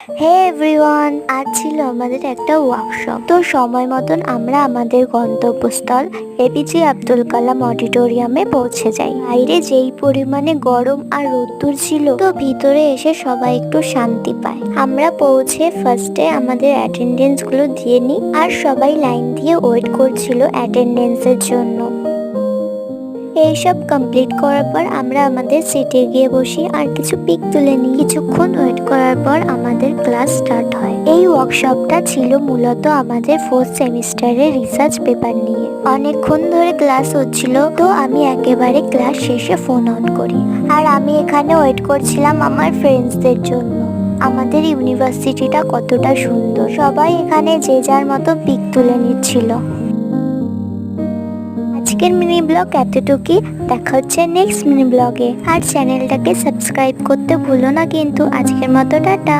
হে everyone, আজ ছিল আমাদের একটা ওয়ার্কশপ। তো সময় মতন আমরা আমাদের গন্তব্যস্থল এপিজে আব্দুল কালাম অডিটোরিয়ামে পৌঁছে যাই। বাইরে যেই পরিমাণে গরম আর রোদ্দুর ছিল, তো ভিতরে এসে সবাই একটু শান্তি পায়। আমরা পৌঁছে ফার্স্টে আমাদের অ্যাটেন্ডেন্স গুলো দিয়ে নিই, আর সবাই লাইন দিয়ে ওয়েট করছিল অ্যাটেন্ডেন্সের জন্য। এইসব কমপ্লিট করার পর আমরা আমাদের সিটে গিয়ে বসি আর কিছু পিক তুলে নিই। কিছুক্ষণ ওয়েট করার পর আমাদের ক্লাস স্টার্ট হয়। এই ওয়ার্কশপটা ছিল মূলত আমাদের 4th সেমিস্টারের রিসার্চ পেপার নিয়ে। অনেকক্ষণ ধরে ক্লাস হচ্ছিল, তো আমি একেবারে ক্লাস শেষে ফোন অন করি, আর আমি এখানে ওয়েট করছিলাম আমার ফ্রেন্ডসদের জন্য। আমাদের ইউনিভার্সিটিটা কতটা সুন্দর, সবাই এখানে যে যার মতো পিক তুলে নিচ্ছিল। আজকের মিনি ব্লগ এতটুকুই। দেখা হচ্ছে নেক্সট মিনি ব্লগে। আর চ্যানেলটাকে সাবস্ক্রাইব করতে ভুলো না কিন্তু। আজকের মতো টাটা।